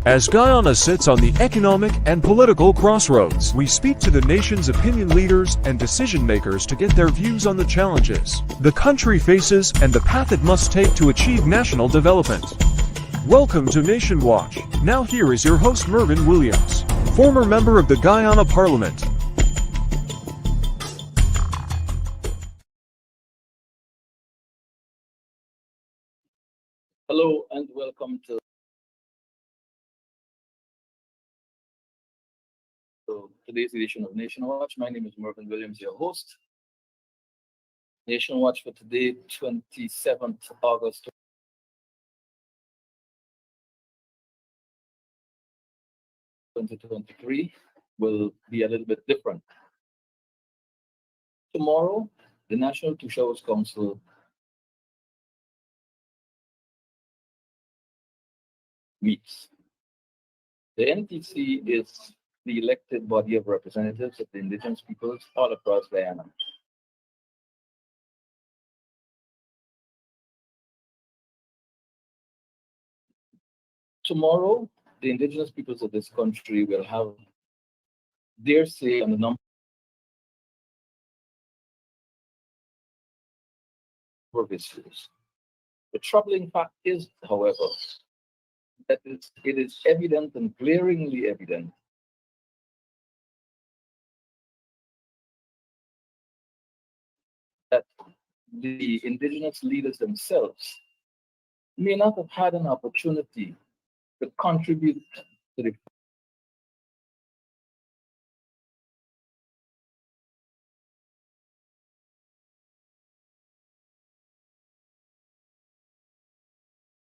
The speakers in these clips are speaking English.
As Guyana sits on the economic and political crossroads, we speak to the nation's opinion leaders and decision makers to get their views on the challenges the country faces and the path it must take to achieve national development. Welcome to Nation Watch. Now here is your host Mervyn Williams, former member of the Guyana Parliament. Hello and welcome to today's edition of Nation Watch. My name is Mervyn Williams, your host. Nation Watch for today, 27th August 2023, will be a little bit different. Tomorrow, the National TOSHAO Council meets. The NTC is the elected body of representatives of the indigenous peoples all across Guyana. Tomorrow, the indigenous peoples of this country will have their say on the number of issues. The troubling fact is, however, that it is evident and glaringly evident that the indigenous leaders themselves may not have had an opportunity to contribute to the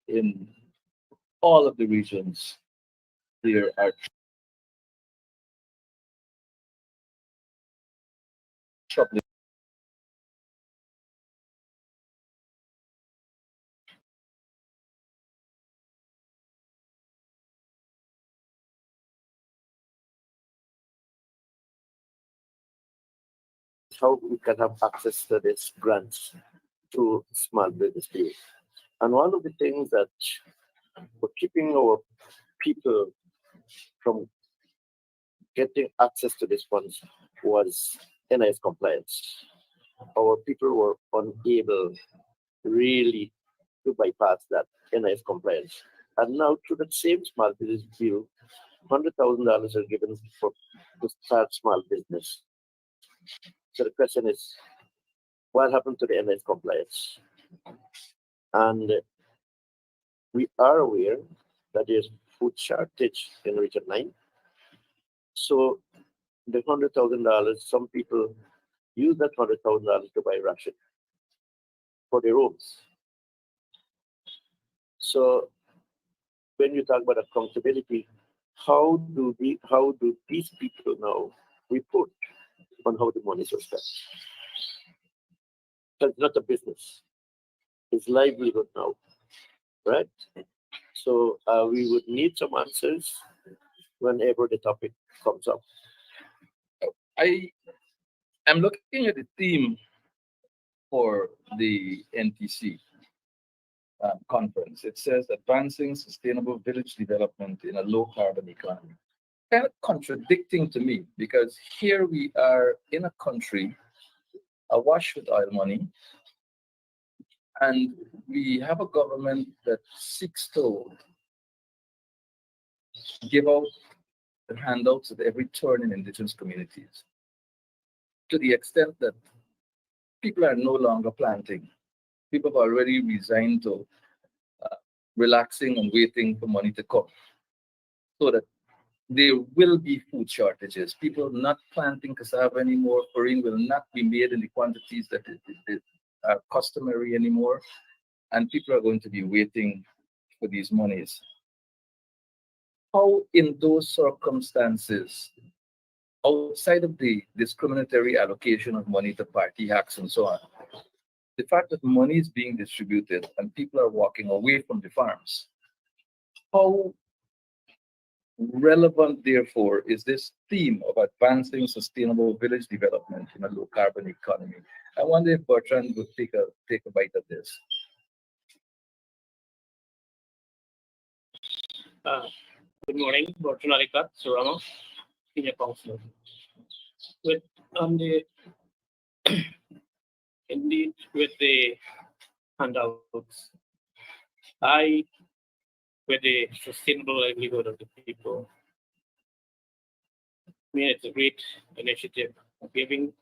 in all of the regions. There are troubling. How we can have access to these grants to small business people. And one of the things that were keeping our people from getting access to these funds was NIS compliance. Our people were unable really to bypass that NIS compliance. And now through that same small business bill, $100,000 are given to start small business. So the question is, what happened to the NIS compliance? And we are aware that there's food shortage in Region 9. So the $100,000, some people use that $100,000 to buy ration for their homes. So when you talk about accountability, how do these people now report on how the money is spent? Because it's not a business. It's livelihood now, right? So we would need some answers whenever the topic comes up. I am looking at the theme for the NTC conference. It says advancing sustainable village development in a low carbon economy. Kind of contradicting to me, because here we are in a country awash with oil money, and we have a government that seeks to give out handouts at every turn in indigenous communities, to the extent that people are no longer planting. People have already resigned to relaxing and waiting for money to come, so that there will be food shortages. People not planting cassava anymore. Farine will not be made in the quantities that are customary anymore. And people are going to be waiting for these monies. How, in those circumstances, outside of the discriminatory allocation of money to party hacks and so on, the fact that money is being distributed and people are walking away from the farms, how relevant, therefore, is this theme of advancing sustainable village development in a low carbon economy? I wonder if Bertrand would take a bite of this. Good morning, Bertrand Allicock, SURAMA, Senior Counselor. With on the indeed with the handouts, with the sustainable livelihood of the people, I mean it's a great initiative of giving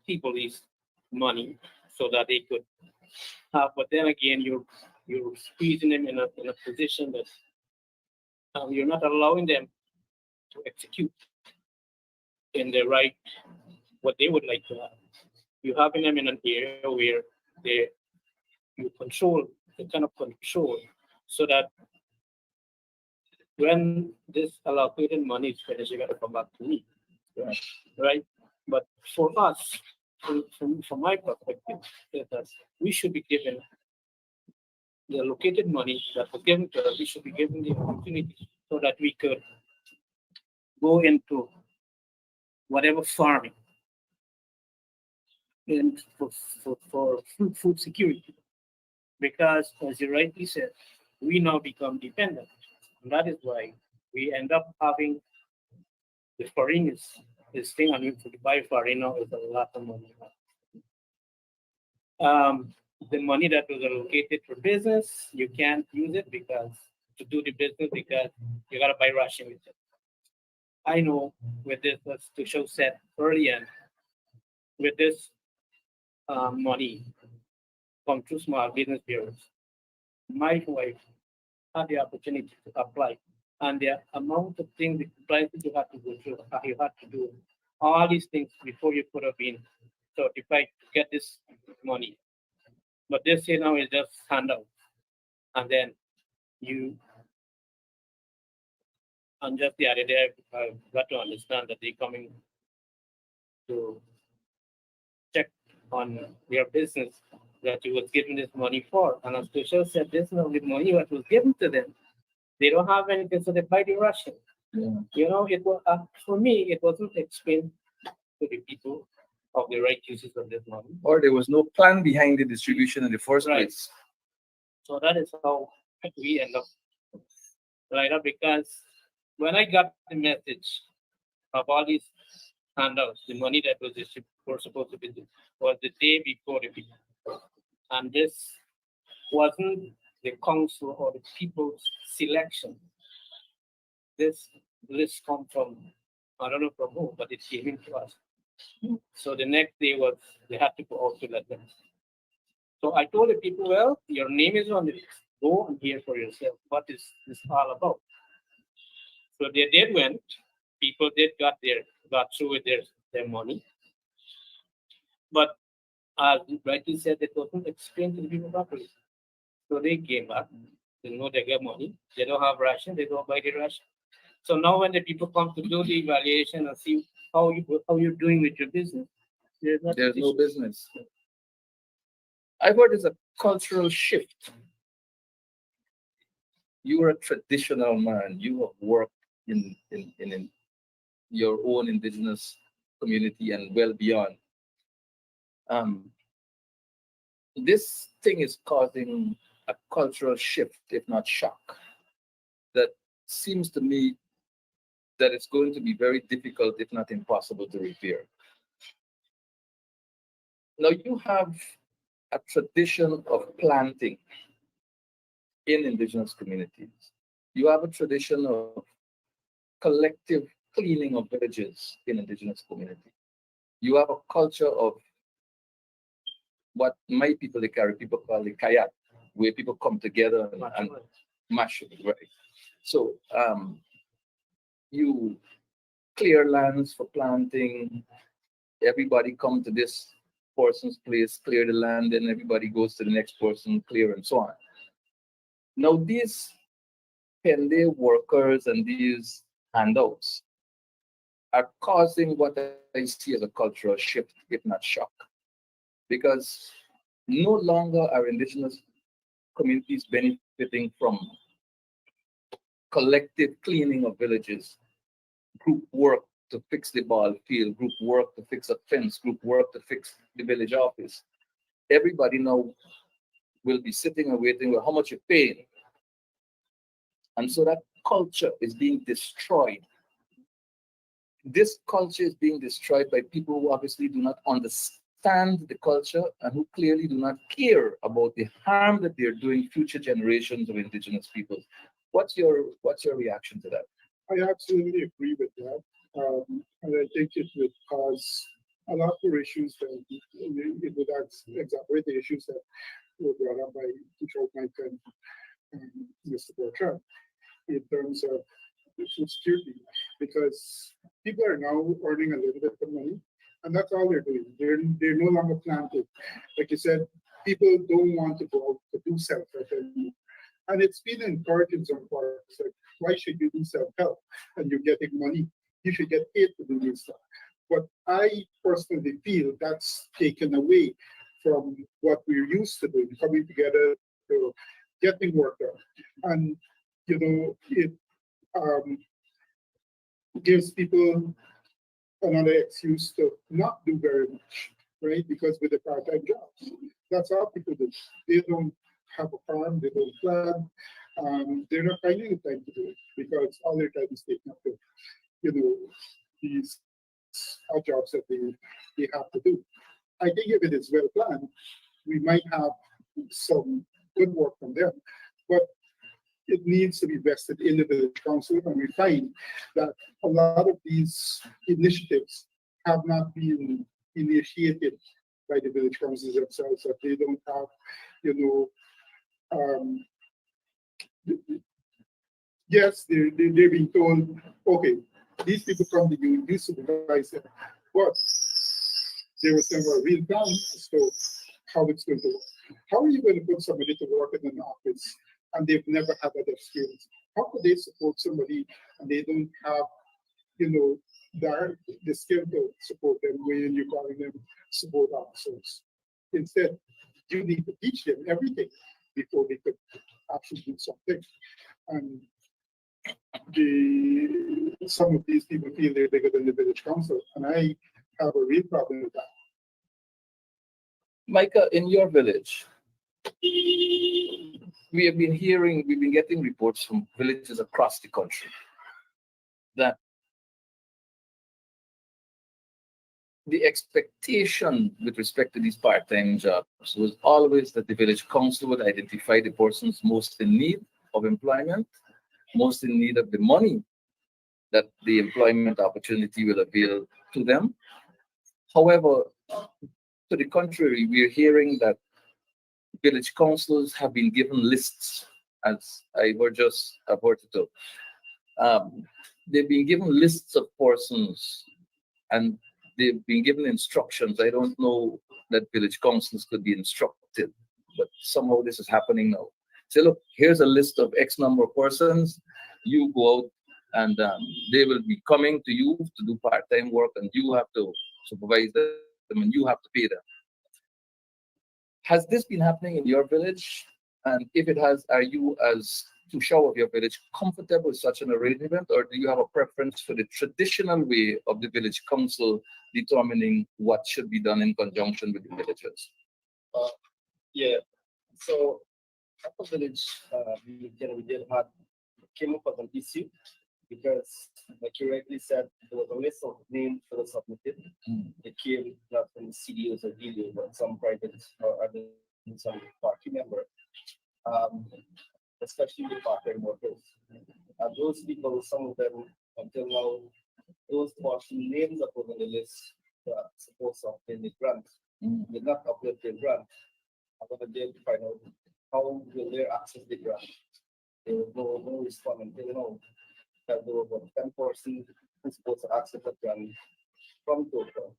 people this money so that they could have. But then again, you're squeezing them in a position that you're not allowing them to execute in the right what they would like to have. You're having them in an area where you control the kind of control so that when this allocated money is finished, you got to come back to me, right? But for us, from my perspective, is that we should be given the allocated money that was given to us. We should be given the opportunity so that we could go into whatever farming and for food security. Because as you rightly said, we now become dependent. And that is why we end up having the foreign this thing, and to buy foreign now is a lot of money. The money that was allocated for business, you can't use it because to do the business because you gotta buy ration with it. I know with this, as TOSHAO said earlier, with this money from two small business bureaus, my wife had the opportunity to apply, and the amount of things, the compliance you have to go through, you have to do all these things before you could have been certified to get this money. But this say now is just handout, and then and just the other day I've got to understand that they're coming to check on your business that you was given this money for. And as TOSHAO said, this is the money that was given to them. They don't have anything, so they buy the ration. Yeah. You know, it was for me, it wasn't explained to the people of the right uses of this money. Or there was no plan behind the distribution in the first place. So that is how we end up right up, because when I got the message of all these handouts, the money that was supposed to be was the day before the meeting. And this wasn't the council or the people's selection. This list come from, I don't know from who, but it came into us. So the next day was, they had to go out to let them. So I told the people, well, your name is on the list. Go and hear for yourself what is this all about. So they did went. People did got through with their money. But as rightly said, it wasn't explained to the people properly. So they came back. They know they get money. They don't have ration. They don't buy the ration. So now when the people come to do the evaluation and see how you're doing with your business, there's no business. I've heard there's a cultural shift. You're a traditional man. You have worked in your own indigenous community and well beyond. This thing is causing a cultural shift, if not shock, that seems to me that it's going to be very difficult, if not impossible, to repair. Now, you have a tradition of planting in indigenous communities. You have a tradition of collective cleaning of villages in indigenous communities. You have a culture of what my people, the Caribbean people, call the kayak, where people come together and mash it, right? So you clear lands for planting. Everybody come to this person's place, clear the land, and everybody goes to the next person, clear, and so on. Now, these Pende workers and these handouts are causing what I see as a cultural shift, if not shock. Because no longer are indigenous communities benefiting from collective cleaning of villages, group work to fix the ball field, group work to fix a fence, group work to fix the village office. Everybody now will be sitting and waiting, well, how much you're paying? And so that culture is being destroyed. This culture is being destroyed by people who obviously do not understand the culture and who clearly do not care about the harm that they're doing future generations of indigenous peoples. What's your reaction to that? I absolutely agree with that. And I think it would cause a lot more issues that it would exacerbate the issues that were brought up by TOSHAO Mike and Mr. Bertrand in terms of food security, because people are now earning a little bit of money, and that's all they're doing. They're no longer planted. Like you said, people don't want to go out to do self-help anymore. And it's been encouraged in some parts, like, why should you do self-help and you're getting money? You should get paid to do this stuff. But I personally feel that's taken away from what we're used to doing, coming together to getting work done. And, it gives people another excuse to not do very much, right? Because with the part-time jobs, that's all people do. They don't have a farm, they don't plant, they're not finding the time to do it because all their time is taken up with, these jobs that they have to do. I think if it is well planned, we might have some good work from them, but it needs to be vested in the village council, and we find that a lot of these initiatives have not been initiated by the village councils themselves, that they don't have, yes, they're being told, okay, these people come to you, you supervise them, but there was never a real plan as to how it's going to work. How are you going to put somebody to work in an office and they've never had that experience? How could they support somebody and they don't have, the skill to support them when you're calling them support officers? Instead, you need to teach them everything before they could actually do something. And some of these people feel they're bigger than the village council, and I have a real problem with that. Micah, in your village, we've been getting reports from villages across the country that the expectation with respect to these part-time jobs was always that the village council would identify the persons most in need of employment, most in need of the money that the employment opportunity will avail to them. However, to the contrary, we are hearing that village councils have been given lists, as I were just averted to. They've been given lists of persons and they've been given instructions. I don't know that village councils could be instructed, but somehow this is happening now. Say, look, here's a list of X number of persons. You go out and they will be coming to you to do part-time work and you have to supervise them and you have to pay them. Has this been happening in your village? And if it has, are you, as TOSHAO of your village, comfortable with such an arrangement, or do you have a preference for the traditional way of the village council determining what should be done in conjunction with the villagers? Yeah. So at the village, we came up with an issue because, like you rightly said, there was a list of names that were submitted. It came not from the CDOs or DDOs, but some private or other some party member, especially the part-time workers. Those people, some of them until now, those party names that were on the list are supposed to obtain the grant. Did not upload the grant. I'm going to find out how will they access the grant. There was no response until now. That there were about 10% who's supposed to access the grant from TOSHAO.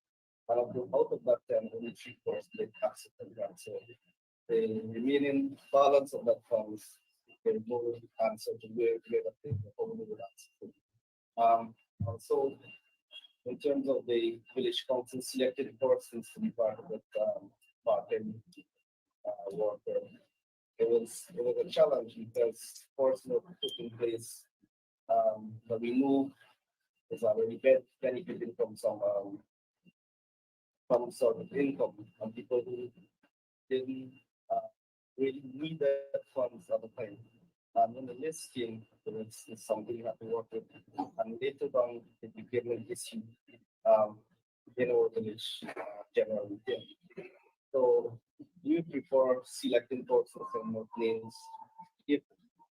And out of that 10, only 3% they access the grant. So the remaining balance of that funds, there's no answer to where that thing only would access. Also, in terms of the village council selected persons to be part of that part-time worker, it was a challenge because persons were put in place that we know is already benefiting from some sort of income, and people who didn't really need that funds at the time. And when the list came, there it's something you have to work with. And later on, it became an issue in our village generally. So we prefer selecting persons and not names if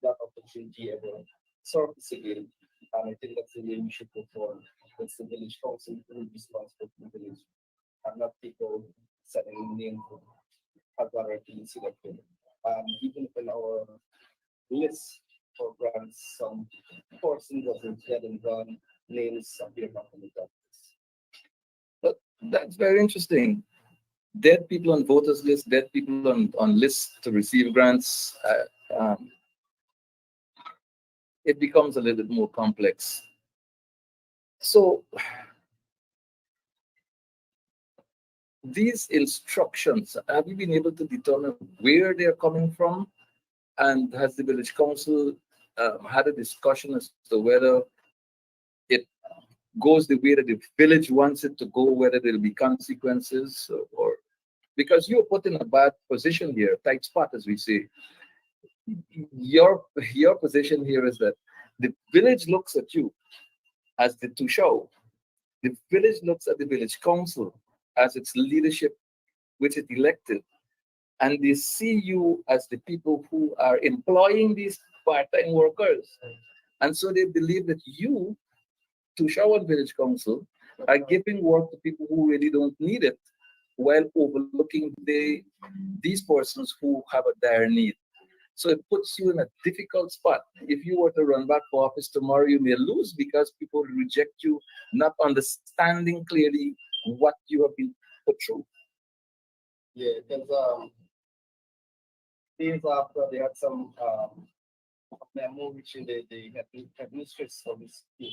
that opportunity ever surfaces again. And I think that's the way we should go forward. It's the village council who is responsible for the village, and not people setting names have already been selected. Even if in our list for grants, some person doesn't get and run names appear not on the top. But that's very interesting. Dead people on voters list, dead people on lists to receive grants. It becomes a little bit more complex. So these instructions, have you been able to determine where they're coming from? And has the village council had a discussion as to whether it goes the way that the village wants it to go, whether there'll be consequences, or because you're put in a bad position here, tight spot, as we say. Your position here is that the village looks at you as the TOSHAO. The village looks at the village council as its leadership, which it elected, and they see you as the people who are employing these part-time workers. And so they believe that you, TOSHAO and village council, are giving work to people who really don't need it, while overlooking these persons who have a dire need. So it puts you in a difficult spot. If you were to run back for office tomorrow, you may lose because people reject you, not understanding clearly what you have been put through. Yeah, because days after they had some memo reaching the administrative service team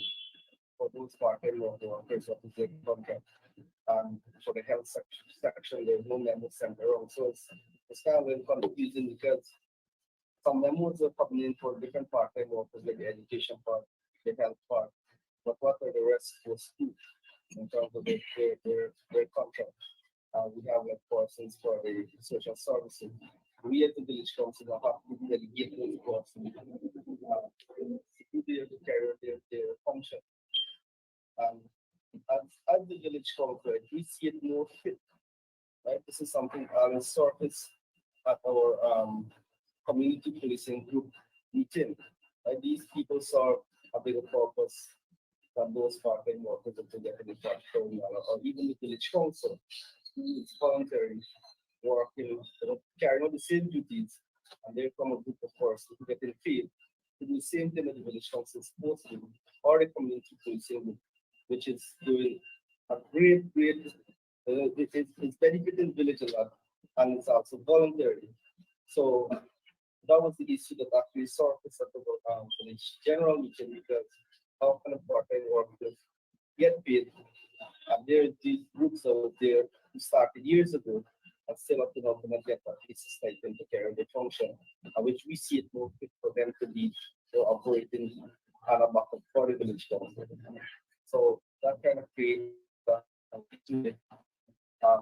for those part-time workers of the contract. For the health section, there's no memo sent around. So it's kind of confusing because some memos are coming in for different part-time workers, like the education part, the health part. But what are the rest was two in terms of their contract? We have like persons for the social services. We at the village council have to delegate those persons to be able to carry their function. As the village council, we see it more fit. Right? This is something on surface at our community policing group meeting. Right? These people saw a bigger purpose than those part-time workers to get in the factory or even the village council. It's voluntary working, carrying out the same duties, and they're from a group of persons who get paid to do the same thing that the village council is supposed to do, or the community policing group, which is doing a great, it's benefiting the village a lot, and it's also voluntary. So that was the issue that actually surfaced at the village general meeting, because how can a part-time workers get paid? And there are these groups out there who started years ago and still up to now cannot get at least a stipend to carry the function, which we see it more fit for them to be operating on a back for the village council. So that kind of creates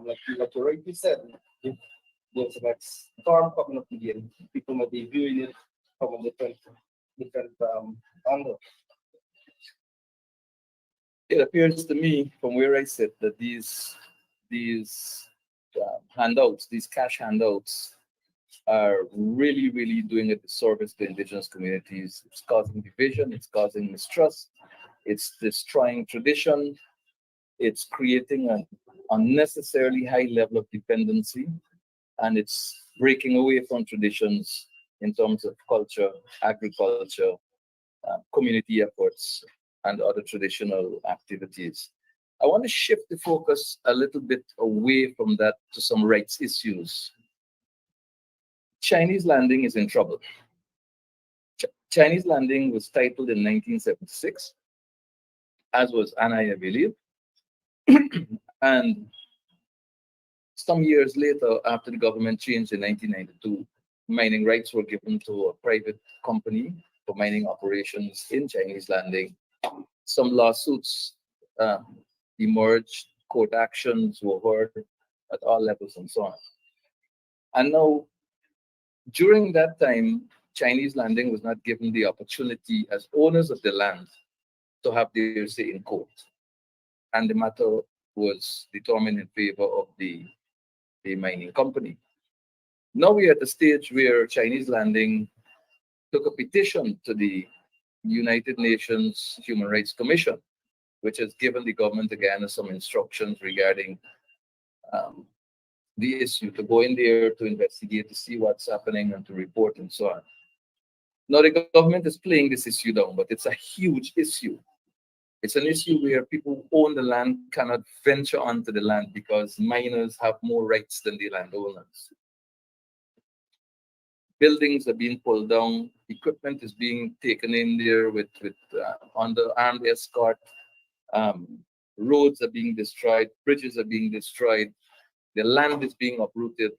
like you rightly said, if there's a next storm coming up again, people might be viewing it from a different angle. It appears to me, from where I sit, that these handouts, these cash handouts, are really doing a disservice to indigenous communities. It's causing division, it's causing mistrust, it's destroying tradition, it's creating an unnecessarily high level of dependency, and it's breaking away from traditions in terms of culture, agriculture, community efforts, and other traditional activities. I want to shift the focus a little bit away from that to some rights issues. Chinese landing is in trouble. Chinese landing was titled in 1976, as was ANNAI, I believe. And some years later, after the government changed in 1992, mining rights were given to a private company for mining operations in Chinese landing. Some lawsuits emerged, court actions were heard at all levels and so on. And now, during that time, Chinese landing was not given the opportunity as owners of the land to have their say in court. And the matter was determined in favor of the mining company. Now we are at the stage where Chinese landing took a petition to the United Nations Human Rights Commission, which has given the government of Guyana some instructions regarding the issue, to go in there to investigate, to see what's happening and to report and so on. Now the government is playing this issue down, but it's a huge issue. It's an issue where people who own the land cannot venture onto the land because miners have more rights than the landowners. Buildings are being pulled down, equipment is being taken in there with under armed escort, roads are being destroyed, bridges are being destroyed, the land is being uprooted,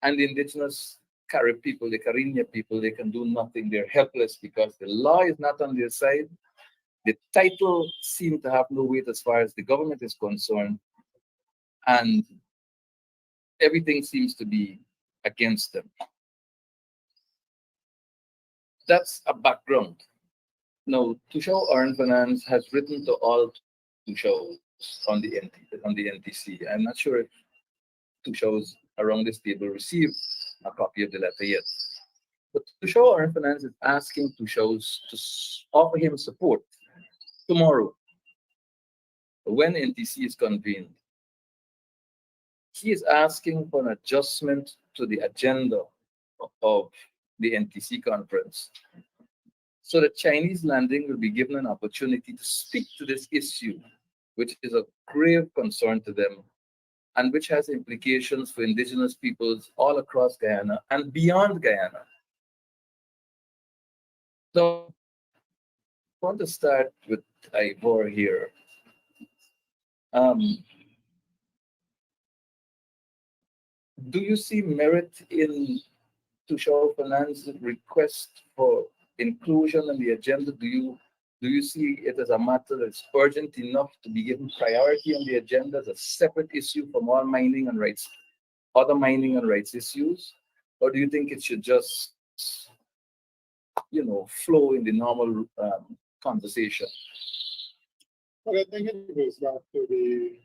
and the indigenous Carib people, the Cariña people, they can do nothing. They're helpless because the law is not on their side. The title seems to have no weight as far as the government is concerned, and everything seems to be against them. That's a background. Now, TOSHAO Orange Finance has written to all TOSHAOs on the NTC. I'm not sure if TOSHAOs around this table received a copy of the letter yet. But TOSHAO Orange Finance is asking TOSHAOs to offer him support tomorrow when NTC is convened. He is asking for an adjustment to the agenda of the Ntc Conference, so the Chinese landing will be given an opportunity to speak to this issue, which is a grave concern to them and which has implications for indigenous peoples all across Guyana and beyond Guyana. So I want to start with IVOR here. Do you see merit in TOSHAO Finance's request for inclusion on the agenda? Do you see it as a matter that's urgent enough to be given priority on the agenda as a separate issue from all mining and rights, other mining and rights issues? Or do you think it should just, flow in the normal conversation? Well, I think it goes back to the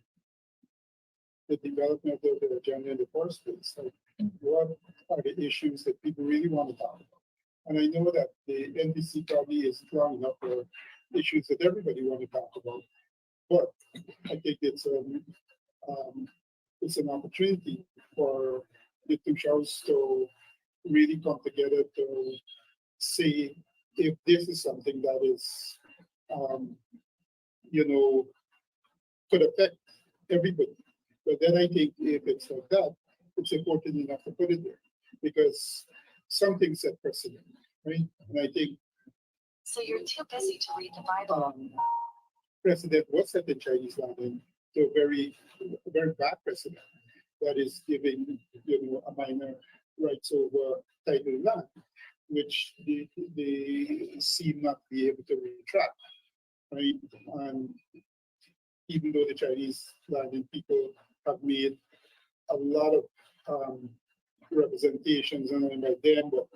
development of the agenda in the first place. Like, what are the issues that people really want to talk about? And I know that the NTC probably is drawing up for issues that everybody want to talk about, but I think it's an opportunity for the two shows to really come together to see if this is something that is, could affect everybody. But then I think if it's like that, it's important enough to put it there because something set precedent, right? And I think. So you're too busy to read the Bible. Precedent was set in Chinese landing to a very bad precedent that is giving a minor rights over title land, which they seem not to be able to retract, right? And even though the Chinese landing people have made a lot of representations, and not by them, but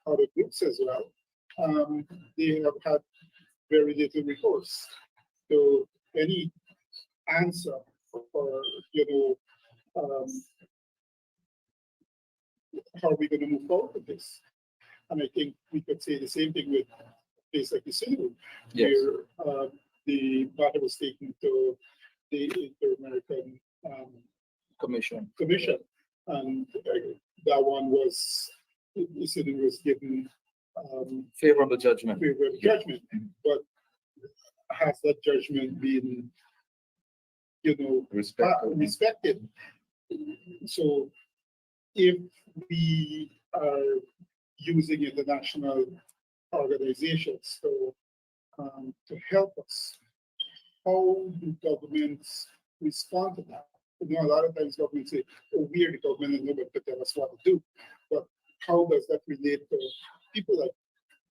other groups as well, they have had very little recourse to any answer for, how are we going to move forward with this? And I think we could say the same thing with a place like the Synonym, Yes. where the matter was taken to the Inter-American Commission. And that one was, the Synonym was given Favorable judgment. but has that judgment been, respected? So if we are using international organizations to help us, how do governments respond to that? A lot of times governments say, oh, we are the government and nobody can tell us what to do. But how does that relate to people like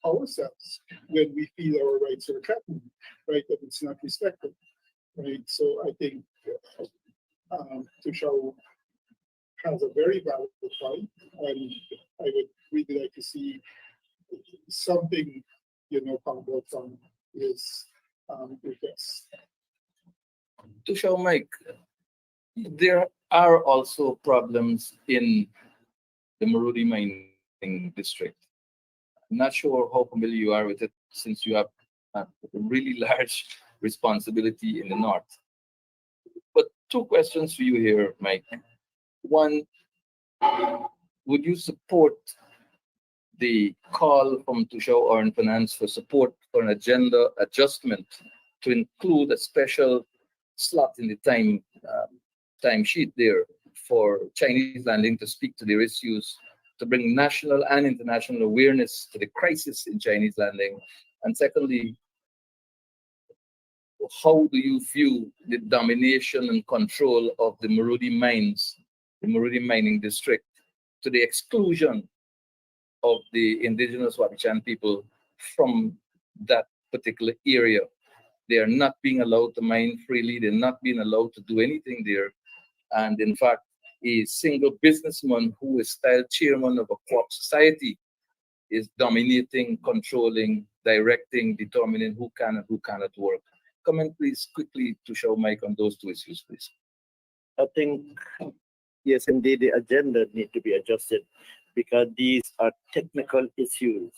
ourselves when we feel our rights are threatened, right? That it's not respected, right? So I think TOSHAO has a very valid point, and I would really like to see something, come out from his request. TOSHAO Mike, there are also problems in the Marudi mining district. I'm not sure how familiar you are with it since you have a really large responsibility in the north. But two questions for you here, Mike. One, would you support the call from TOSHAO or in finance for support for an agenda adjustment to include a special slot in the time sheet there for Chinese landing to speak to their issues, to bring national and international awareness to the crisis in Chinese landing? And secondly, how do you view the domination and control of the Marudi mines, the Marudi mining district, to the exclusion of the indigenous Wapichan people from that particular area? They are not being allowed to mine freely. They're not being allowed to do anything there. And in fact, a single businessman who is style chairman of a co-op society is dominating, controlling, directing, determining who can and who cannot work. Comment, please, quickly, TOSHAO Mike, on those two issues, please. I think, yes, indeed, the agenda need to be adjusted because these are technical issues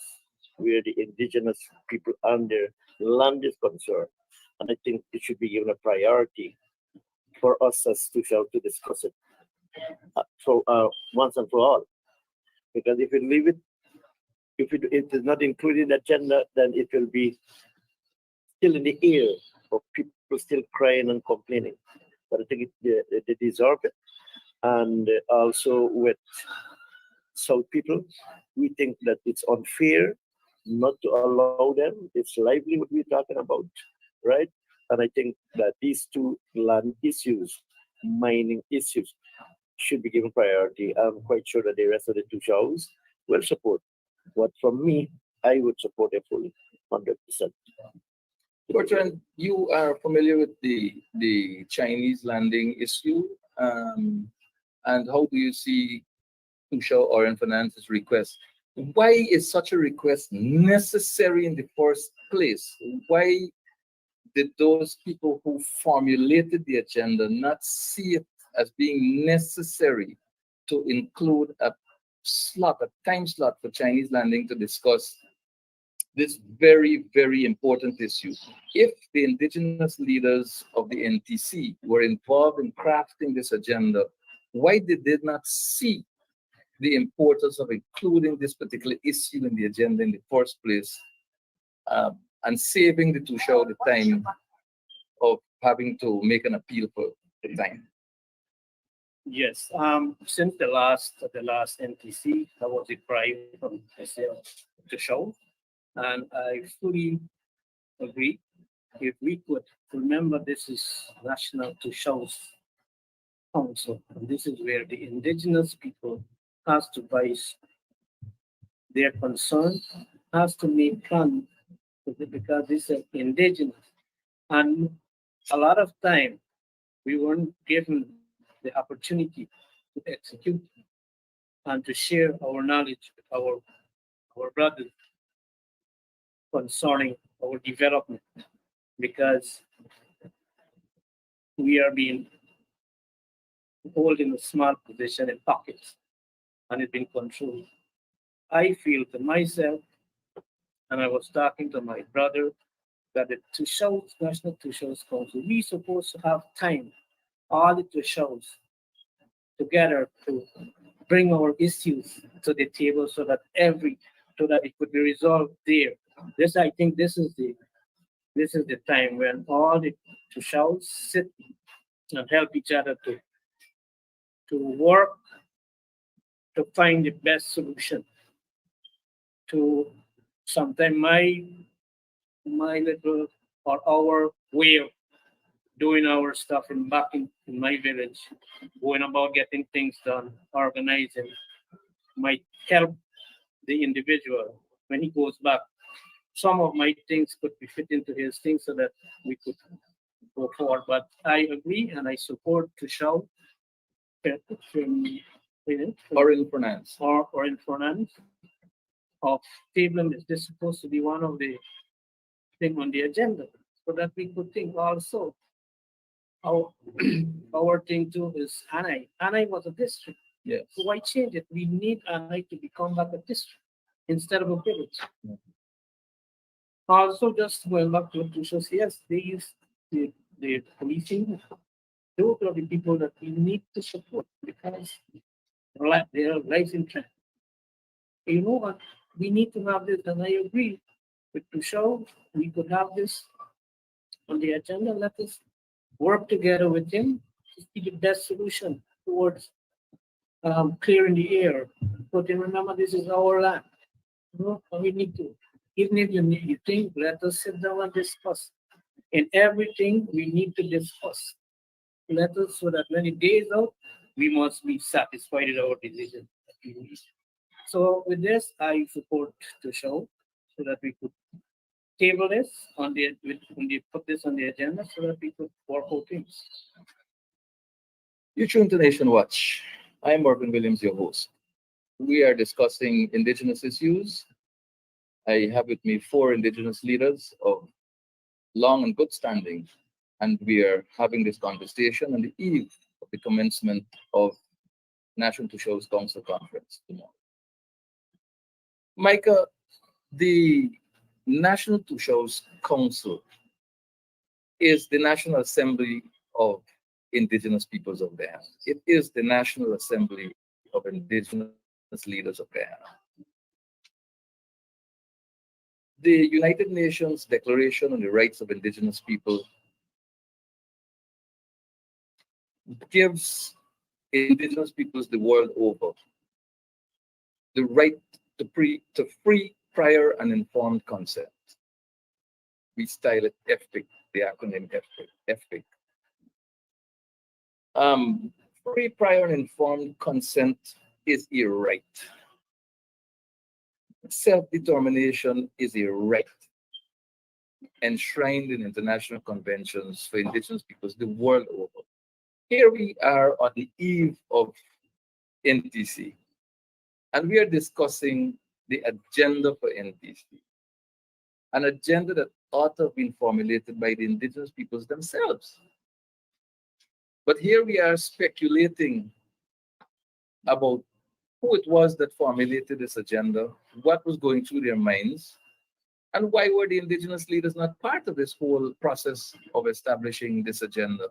where the indigenous people and their land is concerned. And I think it should be given a priority for us as TOSHAO to discuss it once and for all. Because if we leave it, if it is not included in the agenda, then it will be still in the air of people still crying and complaining. But I think they deserve it. And also with South people, we think that it's unfair not to allow them. It's livelihood we're talking about, right? And I think that these two land issues, mining issues, should be given priority. I'm quite sure that the rest of the TOSHAOs will support. But from me, I would support it fully, 100%. Bertrand, you are familiar with the Chinese landing issue, and how do you see TOSHAO or in finance's request? Why is such a request necessary in the first place? Why did those people who formulated the agenda not see it as being necessary to include a time slot for Chinese landing to discuss this very, very important issue? If the indigenous leaders of the NTC were involved in crafting this agenda, why did they not see the importance of including this particular issue in the agenda in the first place, and saving the TOSHAO the time of having to make an appeal for the time? Yes, since the last NTC, I was deprived from TOSHAO, and I fully agree. If we could remember, this is National TOSHAO's Council, and this is where the indigenous people has to voice their concern, has to make plan, because this is indigenous. And a lot of time, we weren't given the opportunity to execute and to share our knowledge with our brothers concerning our development, because we are being held in a small position in pockets and it's been controlled. I feel to myself, and I was talking to my brother, that the TOSHAO, National TOSHAO's Council, we supposed to have time, all the TOSHAOs together to bring our issues to the table so that it could be resolved there. I think this is the time when all the TOSHAOs sit and help each other to work to find the best solution to sometimes my little or our way of doing our stuff back in my village, going about getting things done, organizing, might help the individual when he goes back. Some of my things could be fit into his things so that we could go forward. But I agree and I support TOSHAO or in finance. of tabling this. This is supposed to be one of the thing on the agenda, so that we could think also. Our our thing too is ANNAI. ANNAI was a district. Yes. So why change it? We need ANNAI to become like a district instead of a village. Also, just going back to Tusha's, yes, they use the policing. Those are the people that we need to support because their lives in threat. You know what? We need to have this, and I agree with TOSHAO. We could have this on the agenda. Let us work together with him to see the best solution towards clearing the air. But remember, this is our land. You know, and we need to, even if you think, let us sit down and discuss. In everything, we need to discuss. Let us, so that when it is out, we must be satisfied with our decision. So with this, I support TOSHAO so that we could table this on the, put this on the agenda so that we could work out things. You tune to Nation Watch. I'm Mervyn Williams, your host. We are discussing Indigenous issues. I have with me 4 Indigenous leaders of long and good standing, and we are having this conversation on the eve of the commencement of National TOSHAO's Council Conference tomorrow. Micah, the National TOSHAO's Council is the National Assembly of Indigenous Peoples of Guyana. It is the National Assembly of Indigenous Leaders of Guyana. The United Nations Declaration on the Rights of Indigenous People gives Indigenous peoples the world over the right to free, prior, and informed consent. We style it FPIC, the acronym FPIC. Free, prior, and informed consent is a right. Self-determination is a right enshrined in international conventions for Indigenous peoples the world over. Here we are on the eve of NTC, and we are discussing the agenda for NTC, an agenda that ought to have been formulated by the Indigenous peoples themselves. But here we are speculating about who it was that formulated this agenda, what was going through their minds, and why were the Indigenous leaders not part of this whole process of establishing this agenda.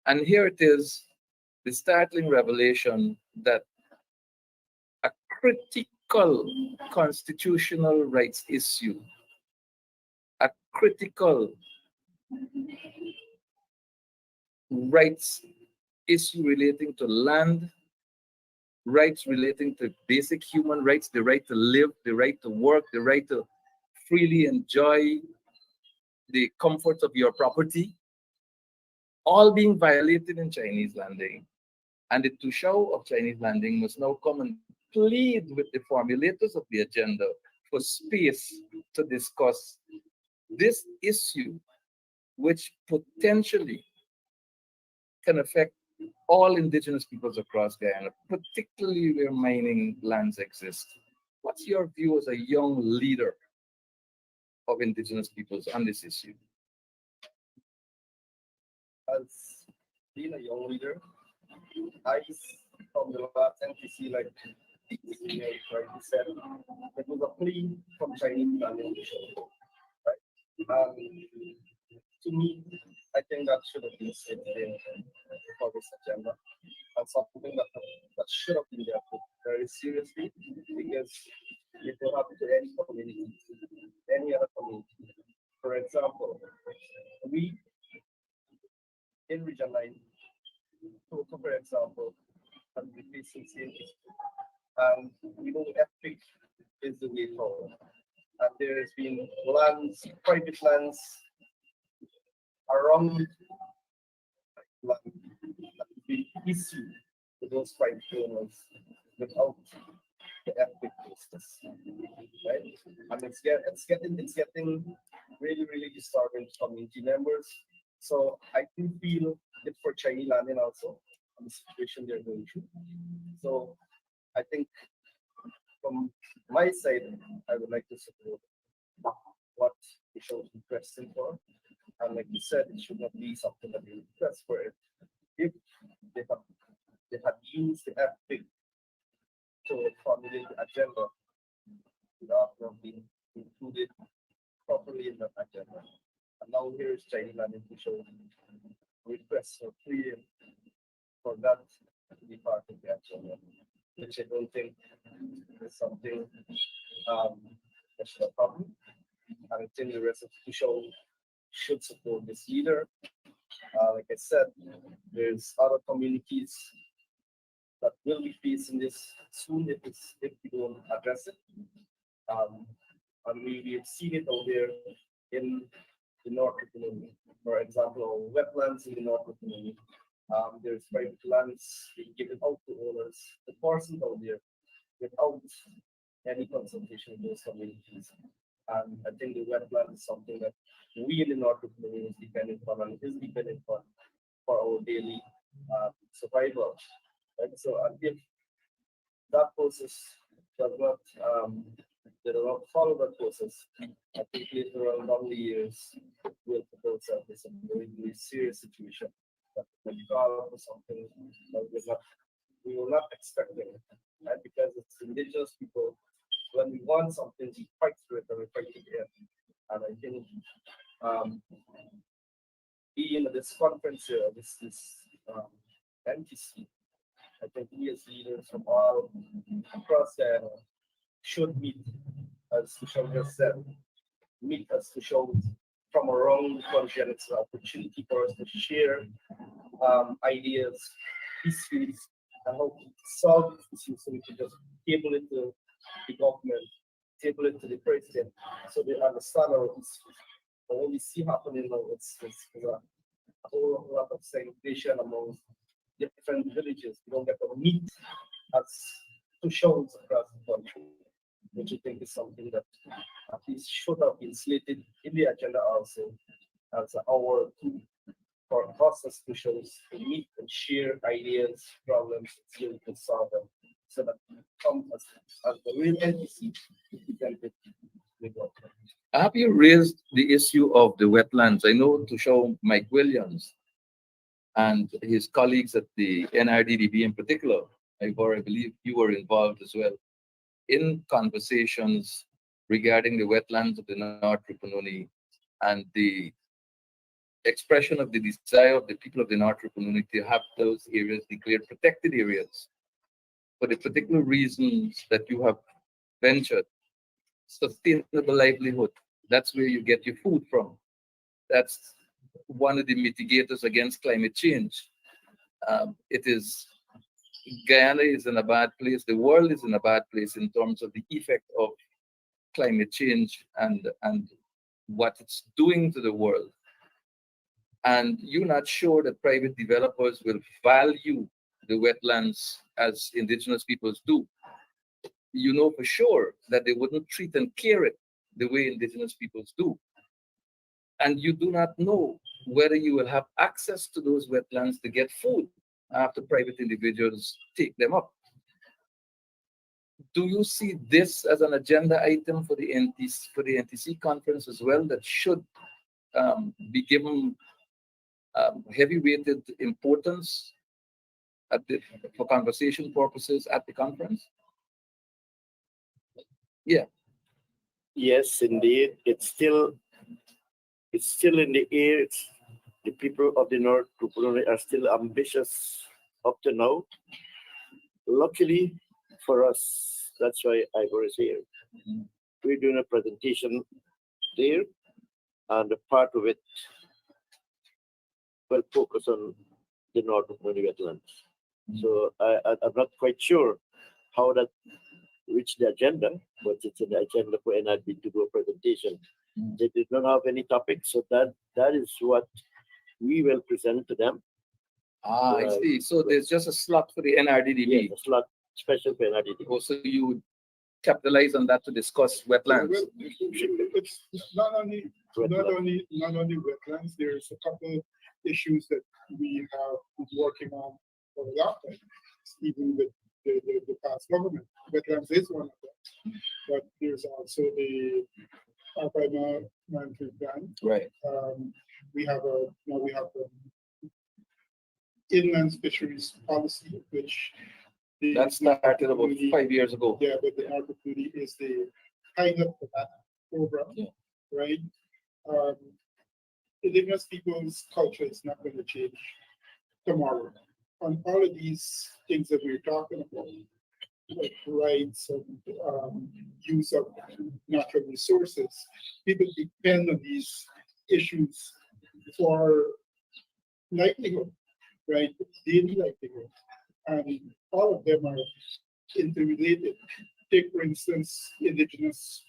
And here it is, the startling revelation that a critical constitutional rights issue, a critical rights issue relating to land, rights relating to basic human rights, the right to live, the right to work, the right to freely enjoy the comforts of your property, all being violated in Chinese landing. And the TOSHAO of Chinese landing must now come and plead with the formulators of the agenda for space to discuss this issue, which potentially can affect all Indigenous peoples across Guyana, particularly where mining lands exist. What's your view as a young leader of Indigenous peoples on this issue? As being a young leader, I from the last NTC, like you said, it was a plea from Chinese landing, right? To me, I think that should have been said for this agenda, and something that should have been there very seriously, because it will happen to any community, any other community. For example, we in Region 9, for example, have been facing same issue, and we know FPIC is the way forward. And there has been lands, private lands around land that will be issued to those private owners without the FPIC process, right? And it's getting really, really disturbing to community members. So I do feel it for Chinese landing also, and the situation they're going through. So I think from my side, I would like to support what the show is requesting for. And like you said, it should not be something that they request for it. If they had used the epic to formulate the agenda, without being included properly in that agenda. And now here is China planning to show requests for freedom for that to be part of the agenda, which I don't think is something that's a problem. And I think the rest of the show should support this leader. Like I said, there's other communities that will be facing this soon if we don't address it. And we've seen it out there in the North economy. For example, wetlands in the North economy. There's private lands being given out to owners, the forces out there, without any consultation with those communities. And I think the wetland is something that we in the North economy is dependent on and is dependent on for our daily survival. Right? So if that process does not they do not follow that process, I think later on down the years we'll put ourselves in some very, very serious situation that will call for something that we were not expecting, right? Because it's indigenous people, when we want something, we fight for it and we fight to get it. And I think being at this conference here, this NTC, I think we as leaders from all across Ghana should meet, as TOSHAO just said, meet as TOSHAO from around the country, and it's an opportunity for us to share ideas, issues, and how to solve issues. So we can just table it to the government, table it to the president, so they understand our issues. But what we see happening now, it's a whole lot of segregation among different villages. We don't get to meet as TOSHAOs across the country, which I think is something that at least should have been slated in the agenda also as our tool for us as TOSHAOs to meet and share ideas, problems, and see how we can solve them, so that we come as the real NTC represented with God. Have you raised the issue of the wetlands? I know TOSHAO Mike Williams and his colleagues at the NRDDB in particular, IVOR, I believe you were involved as well in conversations regarding the wetlands of the North Rupununi and the expression of the desire of the people of the North Rupununi to have those areas declared protected areas for the particular reasons that you have ventured. Sustainable livelihood, that's where you get your food from. That's one of the mitigators against climate change. Guyana is in a bad place, the world is in a bad place in terms of the effect of climate change and what it's doing to the world. And you're not sure that private developers will value the wetlands as indigenous peoples do. You know for sure that they wouldn't treat and care it the way indigenous peoples do. And you do not know whether you will have access to those wetlands to get food after private individuals take them up. Do you see this as an agenda item for the NTC conference as well, that should be given heavy-weighted importance for conversation purposes at the conference? Yeah. Yes, indeed. It's still in the air. The people of the North Rupununi are still ambitious up to now. Luckily for us, that's why IVOR is here. We're doing a presentation there, and a part of it will focus on the North Rupununi wetlands. So I'm not quite sure how that reached the agenda, but it's in the agenda for NRD to do a presentation. They did not have any topics, so that is what we will present to them. I see. So there's just a slot for the NRDDB. Yes, a slot special for NRDDB. Also, you capitalize on that to discuss wetlands. Well, it's not only wetlands. There's a couple issues that we have been working on for a long time, even with the past government. Wetlands is one of them. but there's also the Alpine Management Plan. Right. We have a inland fisheries policy, which That started about 5 years ago. Yeah, but the North Duty is the pilot for that program, right? Indigenous people's culture is not going to change tomorrow. On all of these things that we're talking about, like rights and use of natural resources, people depend on these issues for livelihood, right? Daily livelihood. And all of them are interrelated. Take, for instance, indigenous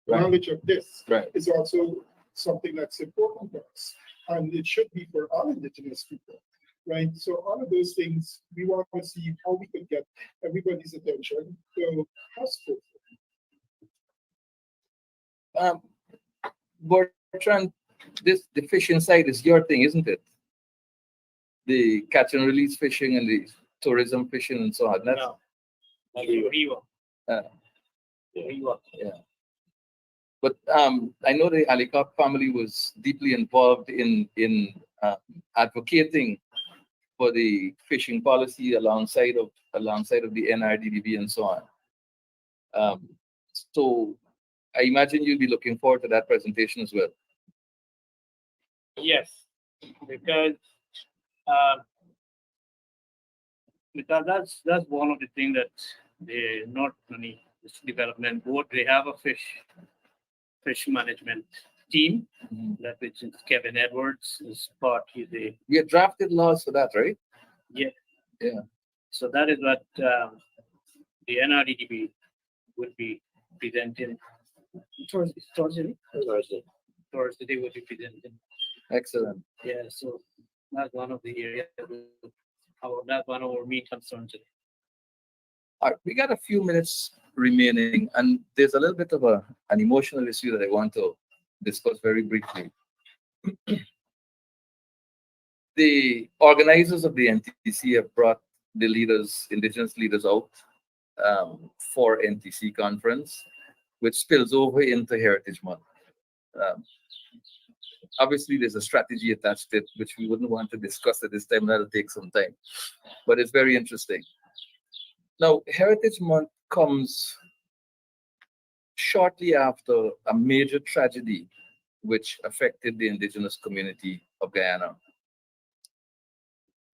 knowledge of this is also something that's important to us. And it should be for all indigenous people, right? So all of those things, we want to see how we can get everybody's attention to hospital. Bertrand, the fishing side is your thing, isn't it? The catch and release fishing and the tourism fishing and so on. No. IVOR. Yeah. But I know the Allicock family was deeply involved in advocating for the fishing policy alongside of the NRDDB and so on. So I imagine you'll be looking forward to that presentation as well. Yes, because that's one of the things that the North Money Development Board, they have a fish management team that which is Kevin Edwards is part. We have drafted laws for that, right? Yeah. Yeah. So that is what the NRDDB would be presenting. Thursday they would be presenting. Excellent. Yeah, so that's one of the areas. That's one of our main concerns. All right, we got a few minutes remaining, and there's a little bit of an emotional issue that I want to discuss very briefly. The organizers of the NTC have brought the leaders, indigenous leaders, out for Ntc Conference, which spills over into Heritage Month. Obviously, there's a strategy attached to it, which we wouldn't want to discuss at this time. That'll take some time, but it's very interesting. Now, Heritage Month comes shortly after a major tragedy which affected the indigenous community of Guyana.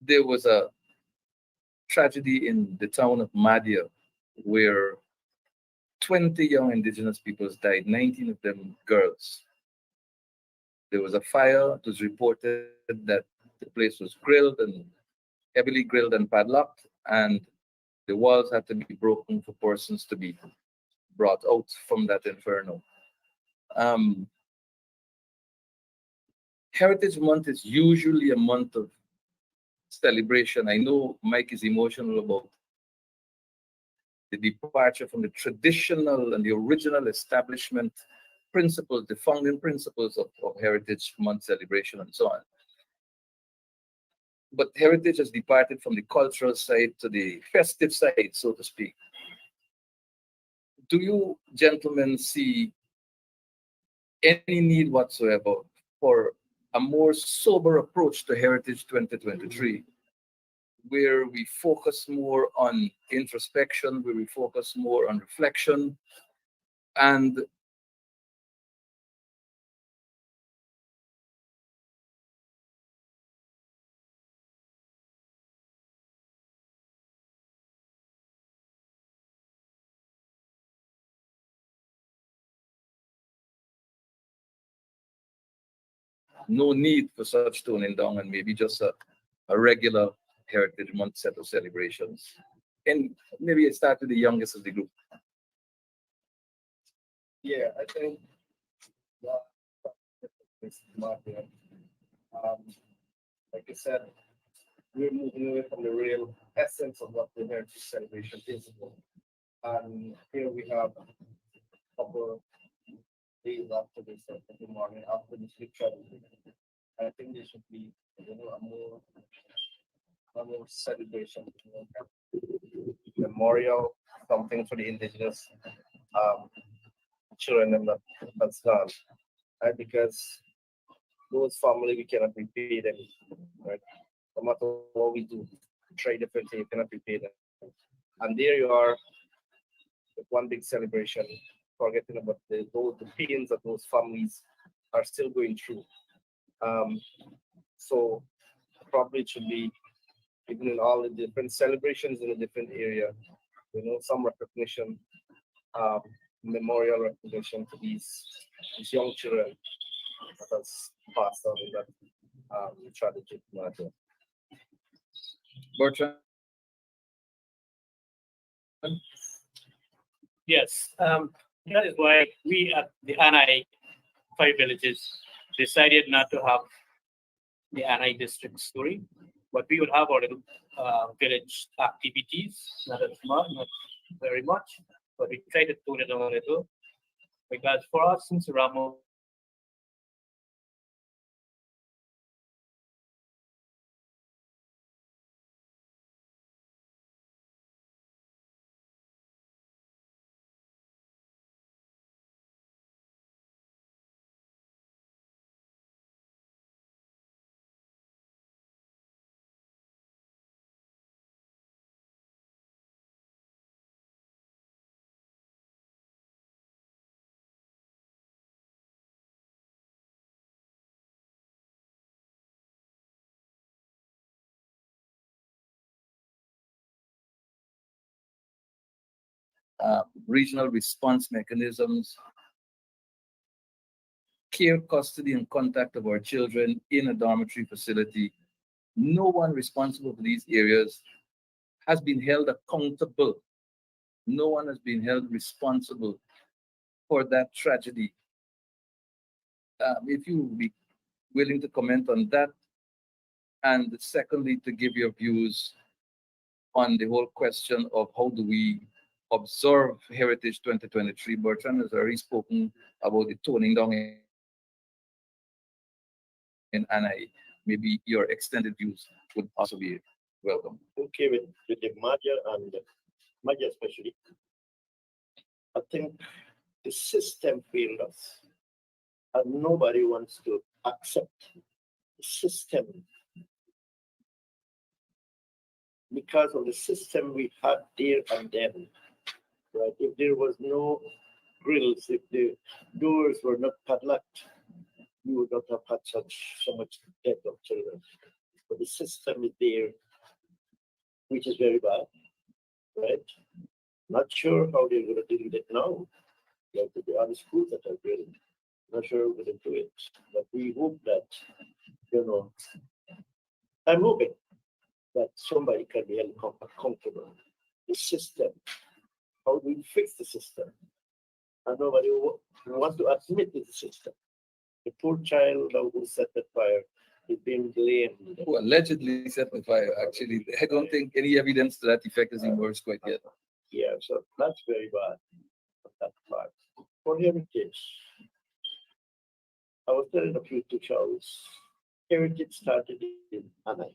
There was a tragedy in the town of Madia where 20 young indigenous peoples died, 19 of them girls. There was a fire. It was reported that the place was heavily grilled and padlocked, and the walls had to be broken for persons to be brought out from that inferno. Heritage Month is usually a month of celebration. I know Mike is emotional about the departure from the traditional and the original establishment principles, the founding principles of Heritage Month celebration and so on. But heritage has departed from the cultural side to the festive side, so to speak. Do you gentlemen see any need whatsoever for a more sober approach to Heritage 2023, where we focus more on introspection, where we focus more on reflection, and no need for such toning down, and maybe just a regular Heritage Month set of celebrations? And maybe I start with the youngest of the group. Yeah, I think like I said, we're moving away from the real essence of what the heritage celebration is about. And here we have a couple days after this, in the morning, after this big tragedy. I think there should be, a more celebration, memorial something for the indigenous children and that's gone, right? Because those family we cannot repay them, right? No matter what we do, try differently, you cannot repay them. And there you are with one big celebration, forgetting about the pains that those families are still going through. So probably it should be even in all the different celebrations in a different area, some recognition, memorial recognition to these young children that has passed on in that tragic matter. Bertrand? Yes, that is why we at the ANNAI 5 villages decided not to have the ANNAI district story, but we would have our little village activities, not as much, not very much, but we try to tone it down a little, because for us in SURAMA, Regional response mechanisms, care, custody, and contact of our children in a dormitory facility. No one responsible for these areas has been held accountable. No one has been held responsible for that tragedy. If you would be willing to comment on that, and secondly, to give your views on the whole question of how do we observe Heritage 2023. Bertrand has already spoken about the toning down in ANNAI. Maybe your extended views would also be welcome. Okay, with the Magyar and Magyar especially, I think the system failed us, and nobody wants to accept the system because of the system we had there and then. Right? If there was no grills, if the doors were not padlocked, you would not have had so much death of children. But the system is there, which is very bad, right? Not sure how they're going to deal with it now. Like the other schools that are building, not sure we're going to do it. But we hope that, I'm hoping that somebody can be held accountable. The system, how do we fix the system? And nobody wants to admit the system. The poor child who set the fire is being blamed. Who allegedly set the fire, actually. I don't think any evidence to that effect has emerged quite yet. Yeah, so that's very bad on that part. For heritage, I was telling a few TOSHAOs, heritage started in ANNAI.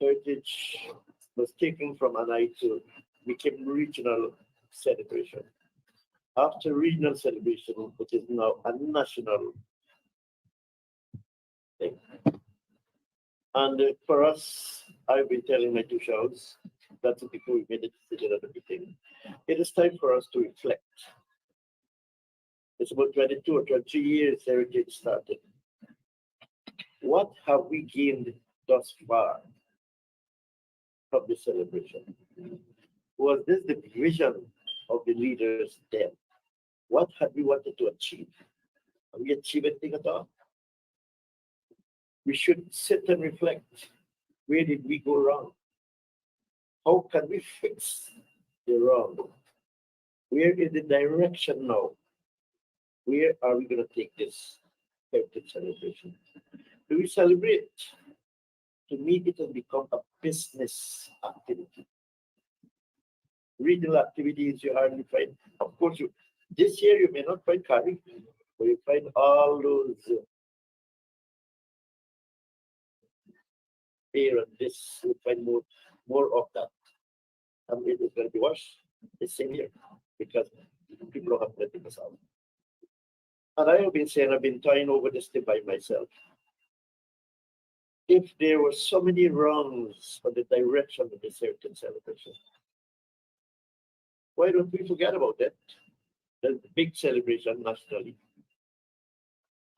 Heritage was taken from ANNAI to became regional celebration. After regional celebration, it is now a national thing. And for us, I've been telling my TOSHAOs, that's before we made the decision at the beginning. It is time for us to reflect. It's about 22 or 23 years heritage started. What have we gained thus far from this celebration? Was this the vision of the leaders then? What had we wanted to achieve? Have we achieved anything at all? We should sit and reflect. Where did we go wrong? How can we fix the wrong? Where is the direction now? Where are we going to take this heritage celebration? Do we celebrate? To me, it has become a business activity. Regional activities you hardly find. Of course, this year you may not find carving, but you find all those here and this. You find more of that. And And it is going to be worse the same year because people don't have plenty of salary. And I have been saying, I've been toying over this thing by myself. If there were so many wrongs on the direction of the certain celebration, why don't we forget about that? The big celebration nationally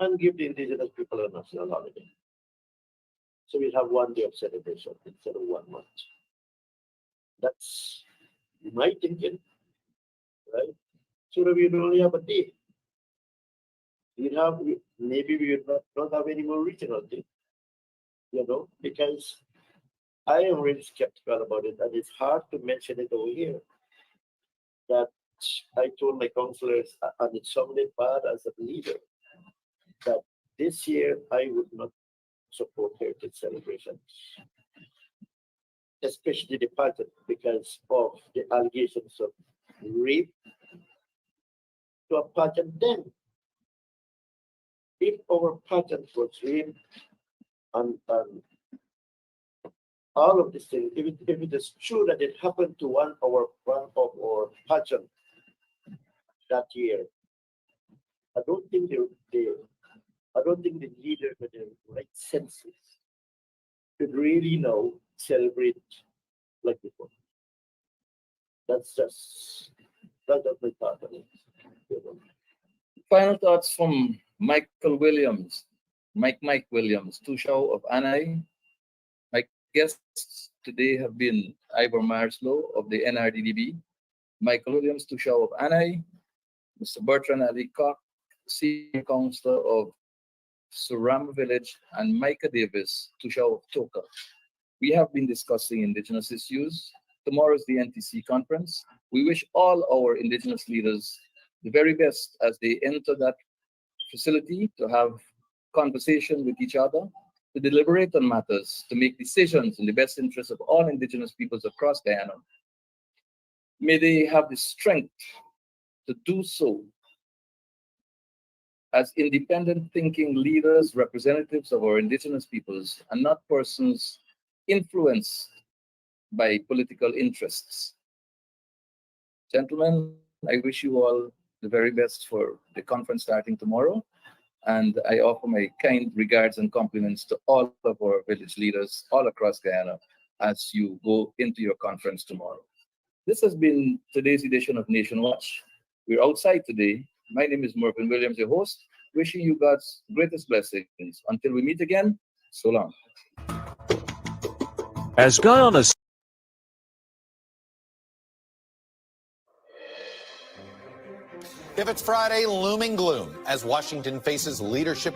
and give the indigenous people a national holiday. So we'll have 1 day of celebration instead of 1 month. That's my thinking, right? So that we will only have a day. Maybe we will not have any more regional day, because I am really skeptical about it, and it's hard to mention it over here. That I told my counselors, and it sounded bad as a leader, that this year I would not support heritage celebrations, especially the pageant, because of the allegations of rape to a pageant. Then, if our pageant was rape and all of these things, if it is true that it happened to one of our pageant that year, I don't think the leaders with the right senses could really now celebrate like before. That's my thought on it. Final thoughts from Michael Williams, Mike Williams, TOSHAO of ANNAI. My guests today have been IVOR MARSLOW of the NRDDB, Michael Williams, TOSHAO of ANNAI, Mr. Bertrand Allicock, Senior Counselor of SURAMA Village, and Micah Davis, TOSHAO of TOCA. We have been discussing Indigenous issues. Tomorrow is the Ntc Conference. We wish all our Indigenous leaders the very best as they enter that facility to have conversation with each other, to deliberate on matters, to make decisions in the best interest of all Indigenous peoples across Guyana. May they have the strength to do so as independent thinking leaders, representatives of our Indigenous peoples, and not persons influenced by political interests. Gentlemen, I wish you all the very best for the conference starting tomorrow. And I offer my kind regards and compliments to all of our village leaders all across Guyana as you go into your conference tomorrow. This has been today's edition of Nation Watch. We're outside today. My name is Mervyn Williams, your host, wishing you God's greatest blessings. Until we meet again, so long. As Guyana's If it's Friday, looming gloom as Washington faces leadership